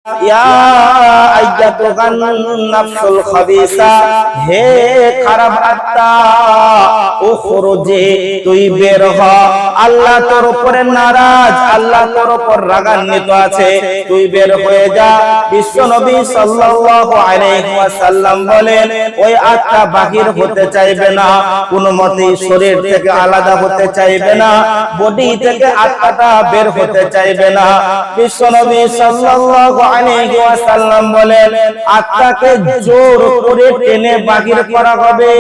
ইয়া আইয়াতুহান নাফসুল খাবিসা, হে খারাপ আত্মা, উখরুজি, তুই বের হ। আল্লাহ তোর উপরে নারাজ, আল্লাহ তোর উপর রাগান্বিত আছে, তুই বের হয়ে যা। বিশ্ব নবী সাল্লাল্লাহু আলাইহি ওয়াসাল্লাম বলেন, ওই আত্মা বাহির হতে চাইবে না, কোনো মতেই শরীর থেকে আলাদা হতে চাইবে না, বডি থেকে আত্মাটা বের হতে চাইবে না। বিশ্ব নবী সাল্লাল্লাহু আলাইহি ওয়াসাল্লাম বলেন, আত্মাকে জোর করে টেনে বাহির করা হবে।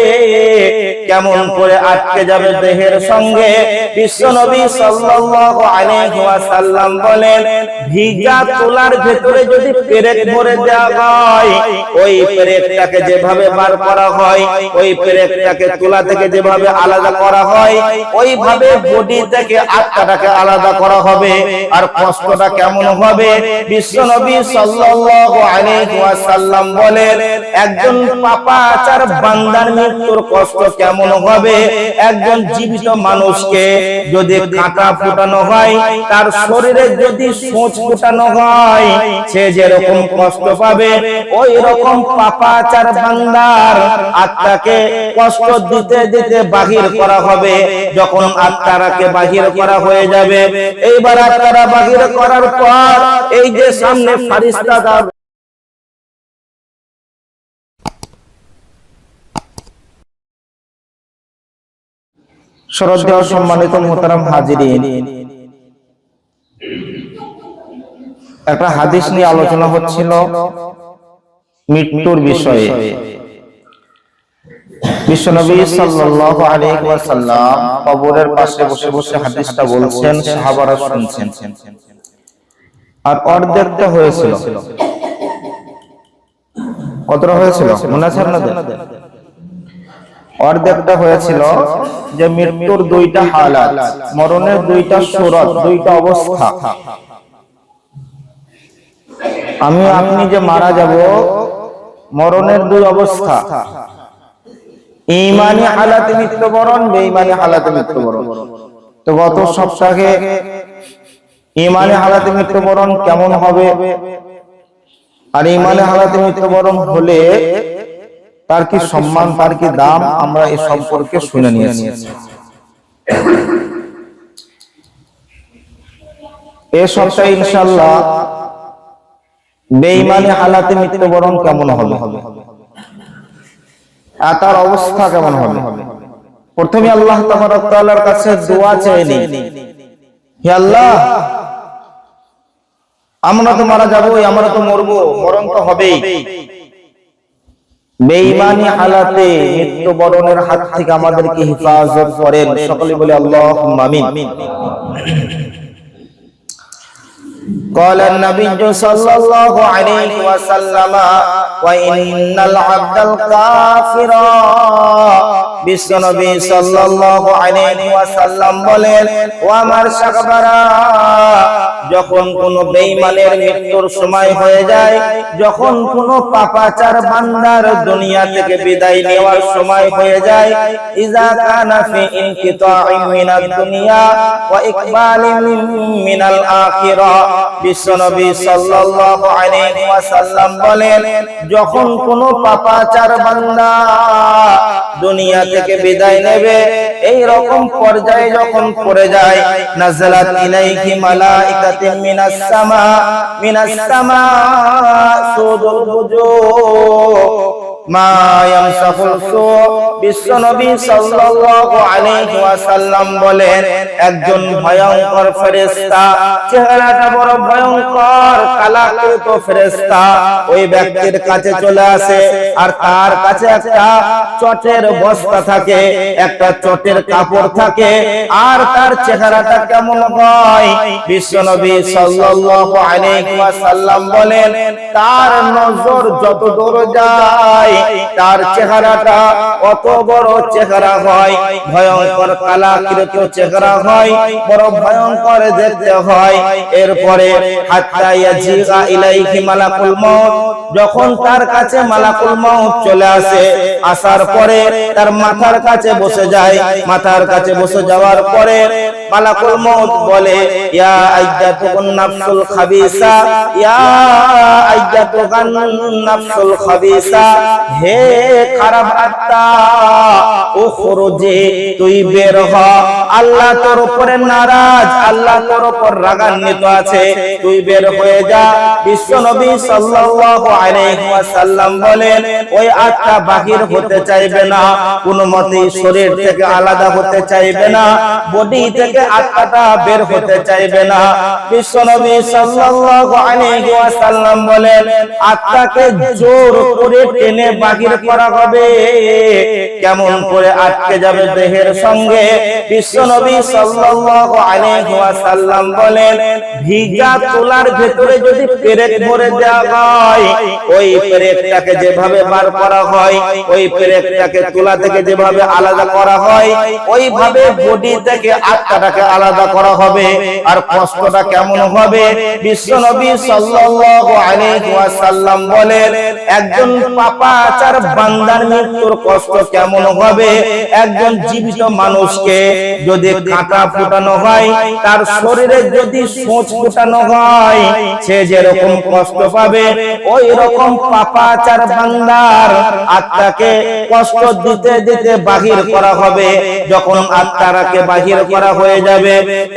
কেমন করে আটকে যাবে দেহের সঙ্গে? বিশ্ব নবী সাল্লাল্লাহু আলাইহি ওয়াসাল্লাম বলেন, ভিজা তুলার ভেতরে যদি পেরেক ভরে দেওয়া হয়, ওই পেরেকটাকে যেভাবে বার করা হয়, ওই পেরেকটাকে তুলা থেকে যেভাবে আলাদা করা হয়, ওইভাবে বডি থেকে আত্মাটাকে আলাদা করা হবে। আর কষ্টটা কেমন হবে? বিশ্ব নবী সাল্লাল্লাহু আলাইহি ওয়াসাল্লাম বলেন, একজন পাপাচার বান্দার মৃত্যুর কষ্ট কেমন হবে? একজন জীবিত মানুষকে যদি কাঁটা ফুটানো হয়, তার শরীরে যদি সূচ ফুটানো হয়, সে যেরকম কষ্ট পাবে, ওই রকম পাপাচার বান্দার আত্মাকে কষ্ট দিতে দিতে বাহির করা হবে। যখন আত্মাকে বাহির করা হয়ে যাবে, এইবার আত্মারা বাহির করার পর এই যে সামনে ফারিস্তারা, শ্রদ্ধেয় সম্মানিত মুহতারাম হাজিরিন, একটা হাদিস নিয়ে আলোচনা হচ্ছিল মৃত্যুর বিষয়ে। বিশ্বনবী সাল্লাল্লাহু আলাইহি ওয়াসাল্লাম কবরের পাশে বসে বসে হাদিসটা বলছেন, সাহাবারা শুনছেন। আর অর্ধেকটা হয়েছিল, কতটা হয়েছিল মনে আছে আপনাদের? অর্ধেকটা হয়েছিল যে মৃত্যুর দুইটা হালাত, মরণের দুইটা সূরত, দুইটা অবস্থা। আমি আপনি যে মারা যাব, মরণের দুই অবস্থা, ঈমানি হালাতে মৃত্যুবরণ, বেঈমানি হালাতে মৃত্যুবরণ। তো গত সপ্তাহে ঈমানি হালাতে মৃত্যুবরণ কেমন হবে, আর ঈমানি হালাতে মৃত্যুবরণ হলে তার কি সম্মান, তার কি দাম, আমরা এই সম্পর্কে শুনে নিয়েছি। এই সপ্তাহে ইনশাআল্লাহ বেঈমানি হালাতে মৃত্যুবরণ কেমন হবে, আর তার অবস্থা কেমন হবে। প্রথমে আল্লাহ তাবারক ওয়া তাআলার কাছে দোয়া চাইনি, হে আল্লাহ, আমরা তো মারা যাবই, আমরা তো মরবো, মরণ তো হবেই। বেঈমানি হালাতে মৃত্যুবরণের হাত থেকে আমাদেরকে হেফাজত করেন। সকলে বলে আল্লাহুম্মা আমিন। قال النبي صلى الله عليه وسلم وإن العبد الكافر, বিশ্বনবী সাল্লাল্লাহু আলাইহি ওয়াসাল্লাম বলেন, ও আমার সাহাবারা, যখন কোন বেঈমানের মৃত্যুর সময় হয়ে যায়, যখন কোন পাপাচার বান্দার দুনিয়া থেকে বিদায় নেওয়ার সময় হয়ে যায়, ইজা কানা ফি ইনকিতাইন মিনাদ দুনিয়া ওয়া ইকবালিন মিনাল আখিরা, বিশ্বনবী সাল্লাল্লাহু আলাইহি ওয়াসাল্লাম বলেন, যখন কোন পাপাচার বান্দা দুনিয়া থেকে বিদায় নেবে, এই রকম পর্যায়ে যখন পড়ে যায়, নাযালাত ইলাইহি মালাইকাতুম মিনাস সামা সুদুল বুজুহ মা ইয়ামসাহুল সু, বিশ্বনবী সাল্লাল্লাহু আলাইহি ওয়াসাল্লাম বলেন, একজন ভয়ঙ্কর ফেরেশতা, চেহারাটা বড় ভয়ঙ্কর, কালাকৃত ফেরেশতা ওই ব্যক্তির কাছে চলে আসে, আর তার কাছে একটা চটের বস্তা থাকে, একটা চটের কাপড় থাকে, আর তার চেহারাটা কেমন হয়? বিশ্বনবী সাল্লাল্লাহু আলাইহি ওয়াসাল্লাম বলেন, তার নজর যত দূর যায়, তার চেহারাটা অত বড় চেহারা হয়, ভয়ঙ্কর কালাকৃত চেহারা হয়, বড় ভয়ঙ্কর দেখতে হয়। এরপরে হাত্তা ইয়াজিগা ইলাইহি মালাকুল মাউত, যখন তার কাছে মালাকুল মাউত চলে আসে, আসার পরে তার মাথার কাছে বসে যায়, মাথার কাছে বসে যাওয়ার পরে মালাকুল মউত বলে ইয়া আইয়াতুকুন নাফসুল খাবিসা, ইয়া আইয়াতুকান নাফসুল খাবিসা, হে খারাপ আত্মা উখরুজি, তুই বের হ, আল্লাহ তোর উপরে নারাজ, আল্লাহ তোর উপর রাগান্বিত আছে, তুই বের হয়ে যা। বিশ্বনবী সাল্লাল্লাহু আলাইহি ওয়াসাল্লাম বলেন ওই আত্মা বাহির হতে চাইবে না, কোনো মতেই শরীর থেকে আলাদা হতে চাইবে না, বডি থেকে আত্মাটা বের হতে চাইবে না। বিশ্বনবী সাল্লাল্লাহু আলাইহি ওয়াসাল্লাম বলেন আত্মাকে জোর করে টেনে বাহির করা হবে। কেমন করে আটকে যাবে দেহের সঙ্গে? বিশ্বনবী সাল্লাল্লাহু আলাইহি ওয়াসাল্লাম বলেন ভিজা তুলার ভিতরে যদি পেরেক ভরে দেওয়া হয়, ওই পেরেকটাকে যেভাবে বার করা হয়, ওই পেরেকটাকে তুলা থেকে যেভাবে আলাদা করা হয়, ওইভাবে বডি থেকে আত্মাটাকে আলাদা করা হবে। আর কষ্টটা কেমন হবে? বিশ্বনবী সাল্লাল্লাহু আলাইহি ওয়াসাল্লাম বলেন একজন পাপাচার বান্দার মৃত্যুর কষ্ট কেমন হবে? একজন জীবিত মানুষকে যদি কাঁটা ফুটানো হয়, তার শরীরে যদি সূচ ফুটানো হয়, সে যেরকম কষ্ট পাবে, ওই রকম পাপাচার বান্দার আত্মাকে কষ্ট দিতে দিতে বাহির করা হবে। যখন আত্মাকে বাহির করা হয়ে যাবে,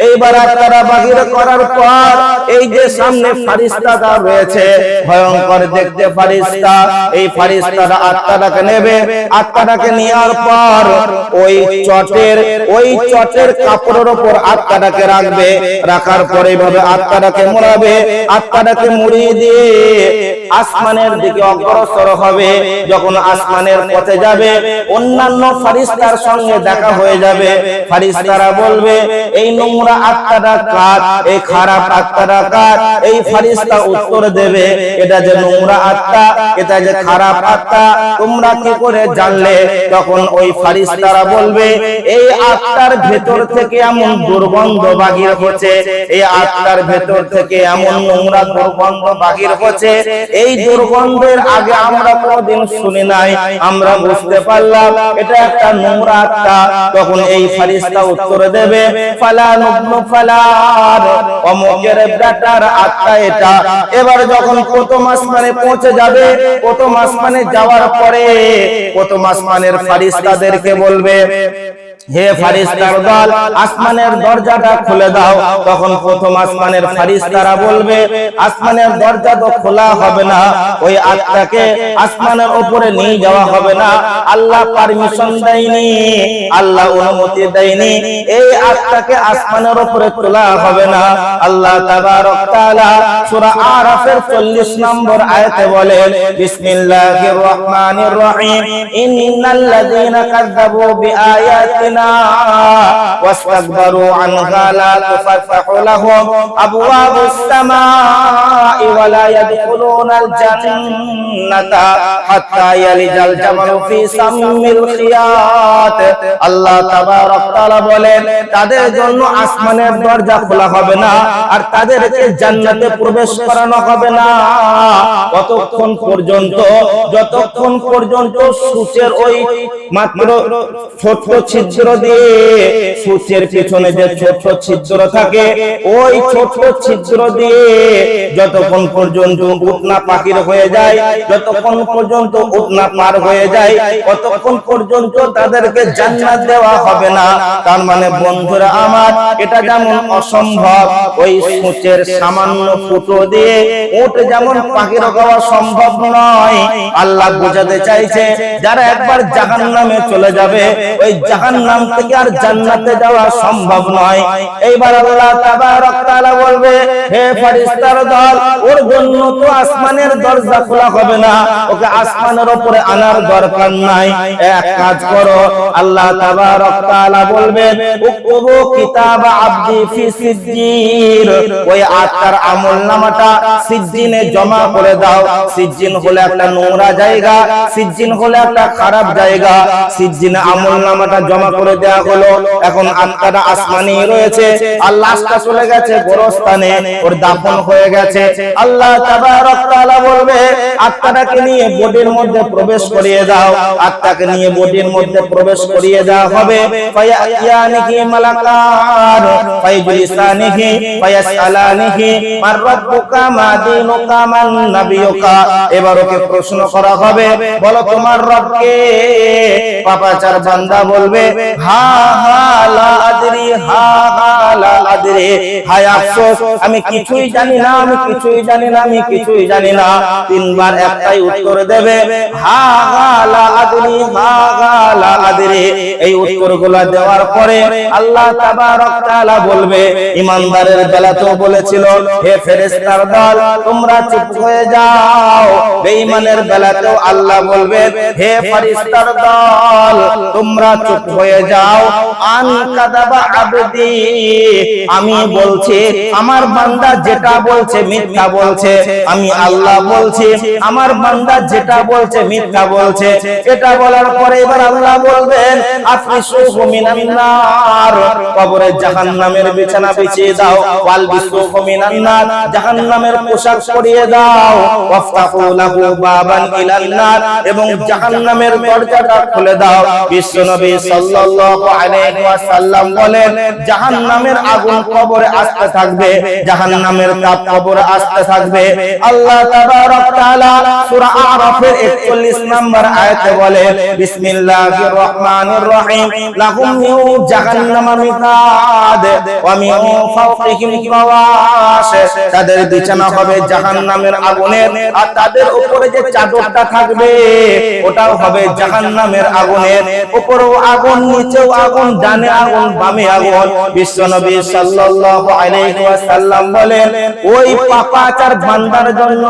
এইবার আত্মারা বাহির করার পর এই যে সামনে ফারিস্তাটা রয়েছে, ভয়ঙ্কর দেখতে ফারিস্তা, এই ফারিস্তারা আত্মাটাকে নেবে। আত্মাটাকে নেওয়ার পর ওই চটের কাপড়ের উপর আত্মাটাকে রাখবে, রাখার পরে এইভাবে আত্মাটাকে মোড়াবে। আত্মাটাকে মুড়িয়ে দিয়ে আসমানের দিকে অগ্রসর হবে। যখন আসমানের পথে যাবে, অন্যান্য ফারিস্তার সঙ্গে দেখা হয়ে যাবে। ফারিস্তারা বলবে এই নোংরা আত্মাটা কার, এই খারাপ আত্মাটা কার? এই ফারিস্তা উত্তর দেবে এটা যে নোংরা আত্মা, এটা যে খারাপ আত্মা, তোমরা কি করে জানলে? তখন ওই ফারিস্তারা বলবে এই আত্মার ভেতর থেকে এমন দুর্গন্ধ বাহির হচ্ছে, এই আত্মার ভেতর থেকে এমন নোংরা দুর্গন্ধ বাহির হচ্ছে, এই দুর্গন্ধের আগে আমরা কোনোদিন শুনি নাই। আমরা বুঝতে পারলাম এটা একটা নোংরা আত্মা। তখন এই ফারিস্তা উত্তর দেবে ফালান ইবনু ফালান, অমুকের বেটার আত্মা এটা। এবার যখন প্রথম আসমানে পৌঁছে যাবে, প্রথম আসমানে যাওয়ার পরে প্রথম আসমানের ফারিস্তাদেরকে বলবে হে ফারিস্তার দল, আসমানের দরজাটা খুলে দাও। তখন প্রথম আসমানের ফারিস্তারা বলবে আসমানের দরজা তো খোলা হবে না, ওই আত্মাকে আসমানের উপরে নিয়ে যাওয়া হবে না, আল্লাহ পারমিশন দেয়নি, আল্লাহ অনুমতি দেয়নি, এই আত্মাকে আসমানের উপরে তোলা হবে না। আল্লাহ তাবারক তাআলা সূরা আরাফের 40 নম্বর আয়াতে বলেন বিসমিল্লাহির রহমানির রহিম ইন্নাল্লাযীনা কাযযাবু বিআয়াতিনা واستكبروا عنها لا تفتح لهم أبواب السماء ولا يدخلون الجنة حتى يلج الجمل في سم الخياط। আল্লাহ তাবারক তাআলা বলেন তাদের জন্য আসমানের দরজা খোলা হবে না, আর তাদেরকে জান্নাতে প্রবেশ করানো হবে না যতক্ষণ পর্যন্ত সূচের ওই মাত্র ছোট ছিদ্র দিয়ে, সূচের পিছনে যে ছোট ছিদ্র থাকে, ওই ছোট ছিদ্র দিয়ে যতক্ষণ পর্যন্ত উটনা পাখির হয়ে যায়, যতক্ষণ পর্যন্ত উটনা পার হয়ে যায়, ততক্ষণ পর্যন্ত তাদেরকে জান্নাত দেওয়া হবে না। তার মানে বন্ধুরা আমার, এটা যেমন অসম্ভব, ওই সূচের সামান্য ফুটো দিয়ে উট যেমন পাখির হওয়া সম্ভব নয়, আল্লাহ বোঝাতে চাইছে যারা একবার জাহান্নামে চলে যাবে, ওই জাহান্নাম থেকে আর জান্নাতে যাওয়া সম্ভব নয়। এইবার আল্লাহ তাবারক তাআলা বলবে হে ফেরেশতার দল, ওর জন্য তো আসমানের দরজা খোলা হবে না, ওকে আসমানের উপরে আনার দরকার নাই। এক কাজ করো, আল্লাহ তাবারক তাআলা বলবেন উকতুবু কিতাব আবদি ফি সিজ্জিন, ওই আত্মার আমলনামাটা সিজ্জিনে জমা করে দাও। সিজ্জিন হলো একটা নোংরা জায়গা, সিজ্জিন হলো একটা খারাপ জায়গা। সিজ্জিনে আমলনামাটা জমা করে করে দেয়া হলো, এখন আত্মাটা আসমানে রয়েছে আর লাশটা চলে গেছে গোরস্থানে, ওর দাফন হয়ে গেছে। আল্লাহ তাবারক তাআলা বলবে আত্মাটাকে নিয়ে বডির মধ্যে প্রবেশ করিয়ে দাও, আত্মাকে নিয়ে বডির মধ্যে প্রবেশ করিয়ে দেওয়া হবে। ফায়াতিয়ানিহি মালাকান ফায়জলিসানিহি ফায়াসআলানিহি মার রাব্বুকা মা দীনুকা মান নাবিয়ুকা। এবার ওকে প্রশ্ন করা হবে, বলো তোমার রবকে। পাপাচার বান্দা বলবে হা হা লা আদরি, হা হা লা আদরি, হায় আফসোস আমি কিছুই জানি না, আমি কিছুই জানি না, আমি কিছুই জানি না। তিনবার একটাই উত্তর দেবে, হা হা লা আদরি, হা হা লা আদরি। এই উত্তরগুলো দেওয়ার পরে আল্লাহ তাবারক তাআলা বলবে, ইমানদারের বেলাতেও বলেছিল হে ফেরেশতার দল তোমরা চুপ হয়ে যাও, বেঈমানের বেলাতেও আল্লাহ বলবে হে ফেরেশতার দল তোমরা চুপ হয়ে যাও। আন কাযাবা আবদি, আমি বলছি আমার বান্দা যেটা বলছে মিথ্যা বলছে, আমি আল্লাহ বলছি আমার বান্দা যেটা বলছে মিথ্যা বলছে। এটা বলার পরে এবার আল্লাহ বলবেন আফরিসুহু মিনান নার, কবরে জাহান্নামের বিছানা বিছিয়ে দাও। ওয়ালবিসুহু মিনান নার, জাহান্নামের পোশাক পরিয়ে দাও। ওয়াফতাহু লাহু বাবান ইলান নার, এবং জাহান্নামের দরজাটা খুলে দাও। বিশ্বনবী সাল্লাল্লাহু আলাইহি ওয়াসাল্লাম বলেন জাহান্নামের আগুন কবরে আসতে থাকবে, জাহান্নামের তাপ কবরে আসতে থাকবে। আল্লাহ তাবারক তাআলা সূরা আরাফের 41 নম্বর আয়াতে বলে বিসমিল্লাহির রহমানির রহিম লাহুম মিন জাহান্নামা মিহাদ ওয়া মিন ফাওকিহিম গাওয়াশ, তাদের বিছানা হবে জাহান্নামের আগুনের, আর তাদের উপরে যে চাদরটা থাকবে ওটাও হবে জাহান্নামের আগুনের। উপরেও আগুন, নিচেও আগুন, ডানে আগুন, বামে আগুন। বিশ্বনবী সাল্লাল্লাহু আলাইহি ওয়াসাল্লাম বলেন ওই পাপাচার বান্দার জন্য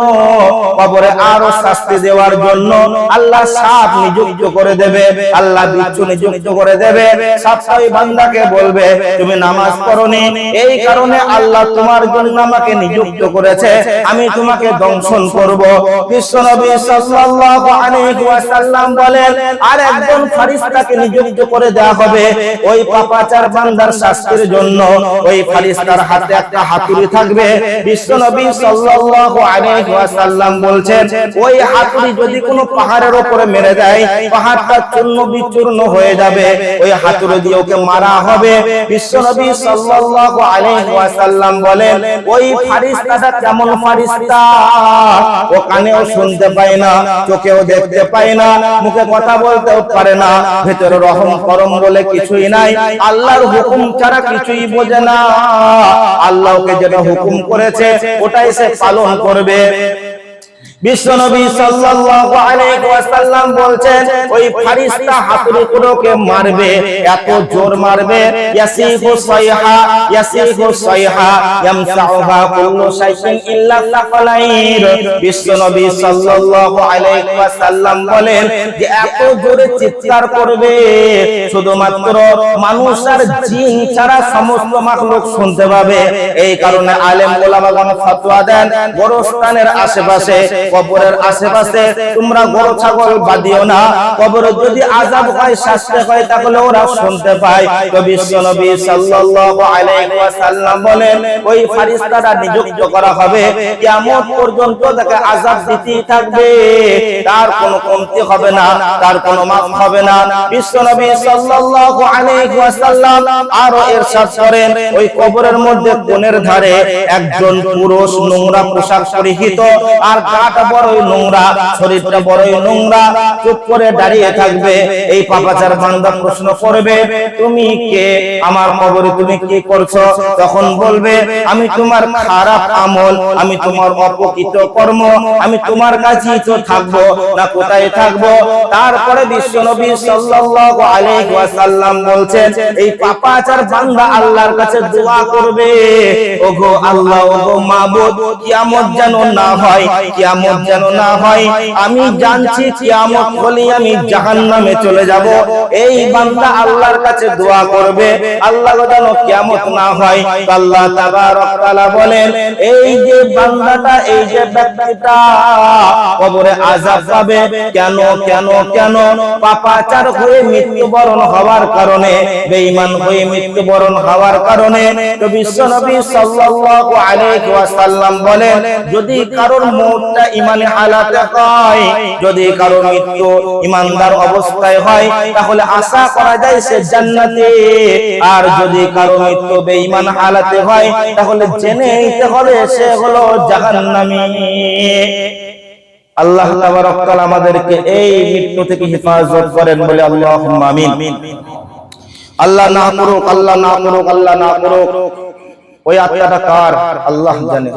কবরে আরো শাস্তি দেওয়ার জন্য আল্লাহ সাপ নিযুক্ত করে দেবে, আল্লাহ বিচ্ছু নিযুক্ত করে দেবে। সাপ ওই বান্দাকে বলবে তুমি নামাজ পড়োনি, এই কারণে আল্লাহ তোমার জন্য আমাকে নিযুক্ত করেছে, আমি তোমাকে দংশন করব। বিশ্বনবী সাল্লাল্লাহু আলাইহি ওয়াসাল্লাম বলেন আর একজন ফেরেশতাকে নিযুক্ত করে দেয়া হবে ওই পাপাচার বান্দার শাস্তির জন্য। ওই ফেরেশতার হাতে একটা হাতুড়ি থাকবে। বিশ্বনবী সাল্লাল্লাহু আলাইহি ওয়াসাল্লাম বলছেন ওই হাতুড়ি যদি কোনো পাহাড়ের উপরে মেরে দেয় পাহাড়টা চূর্ণ বিচূর্ণ হয়ে যাবে, ওই হাতুড়ি দিয়ে ওকে মারা হবে। বিশ্বনবী সাল্লাল্লাহু আলাইহি ওয়াসাল্লাম বলেন ওই ফেরেশতাটা কেমন ফেরেশতা, ও কানেও শুনতে পায় না, চোখেও দেখতে পায় না, মুখে কথা বলতেও পারে না, ভেতরে রহম করম বলে কিছুই নাই, আল্লাহর হুকুম ছাড়া কিছুই বোঝে না। আল্লাহকে যেটা হুকুম করেছে ওটাই সে পালন করবে। বিশ্বনবী সাল্লাল্লাহু আলাইহি ওয়াসাল্লাম বলছেন ওই ফেরেশতা হাতুড়িগুলোকে মারবে, এত জোর মারবে ইয়াসিহু সাইহা, ইয়াসিহু সাইহা ইয়ামসাউহা কুল্লু শাইইন ইল্লা সাফালাইর। বিশ্বনবী সাল্লাল্লাহু আলাইহি ওয়াসাল্লাম বলেন যে এত জোরে চিৎকার করবে শুধুমাত্র মানুষ আর জিন ছাড়া সমস্ত মাখলুক শুনতে পাবে। এই কারণে আলেম ওলামাগণ ফতোয়া দেন গোরস্থানের আশেপাশে, কবরের আশেপাশে তোমরা গরু ছাগল বাঁধিও না, কবরে যদি আযাব হয় শাস্তি হয় তাহলে ওরা শুনতে পায়। তো বিশ্বনবী সাল্লাল্লাহু আলাইহি ওয়াসাল্লাম বলেন ওই ফেরেশতাটা নিযুক্ত করা হবে, কিয়ামত পর্যন্ত তাকে আযাব দিতেই থাকবে, তার কোনো কমতি হবে না, তার কোনো মাফ হবে না। বিশ্বনবী সাল্লাল্লাহু আলাইহি ওয়াসাল্লাম আরো ইরশাদ করেন ওই কবরের মধ্যে কোণের ধারে একজন পুরুষ নোংরা পোশাক পরিহিত আর গাটা বড়ই নোংরা, শরীরটা বড়ই নোংরা, চুপ করে দাঁড়িয়ে থাকবে। এই পাপাচার বান্দা প্রশ্ন করবে তুমি কে, আমার কবরে তুমি কি করছো? তখন বলবে আমি তোমার খারাপ আমল, আমি তোমার অপকৃত কর্ম, আমি তোমার কাছেই তো থাকবো না কোথায় থাকবো। তারপরে বিশ্বনবী সাল্লাল্লাহু আলাইহি ওয়াসাল্লাম বলছেন এই পাপাচার বান্দা আল্লাহর কাছে দোয়া করবে ওগো আল্লাহ, ওগো মাবুদ, কিয়ামত যেন না হয়, কিয়ামত কিয়ামত যেন না হয়, আমি জানছি কিয়ামত হলে আমি জাহান্নামে চলে যাব, এই বান্দা আল্লাহর কাছে দোয়া করবে আল্লাহ যেন কিয়ামত না হয়। আল্লাহ তাবারক তাআলা বলেন এই যে বান্দাটা, এই যে ব্যক্তিটা কবরে আযাব পাবে, কেন কেন কেন? পাপাচার হয়ে মৃত্যুবরণ হওয়ার কারণে, বেঈমান হয়ে মৃত্যুবরণ হওয়ার কারণে। তো বিশ্বনবী সাল্লাল্লাহু আলাইহি ওয়াসাল্লাম বলেন যদি কারোর মওতটা ঈমানি হালাতে হয়, যদি কারোর মৃত্যু ঈমানদার অবস্থায় হয়, তাহলে আশা করা যায় সে জান্নাতে। আর যদি কারো মৃত্যু বেঈমান হালাতে হয়, তাহলে জেনে নিতে হবে সে হলো জাহান্নামী। আল্লাহ তাবারক তাআলা আমাদেরকে এই মৃত্যু থেকে হেফাজত করেন বলে আল্লাহুম্মা আমিন। আল্লাহ না করুক, আল্লাহ না করুক, আল্লাহ না করুক। ওই আত্মাটা কার আল্লাহ জানে।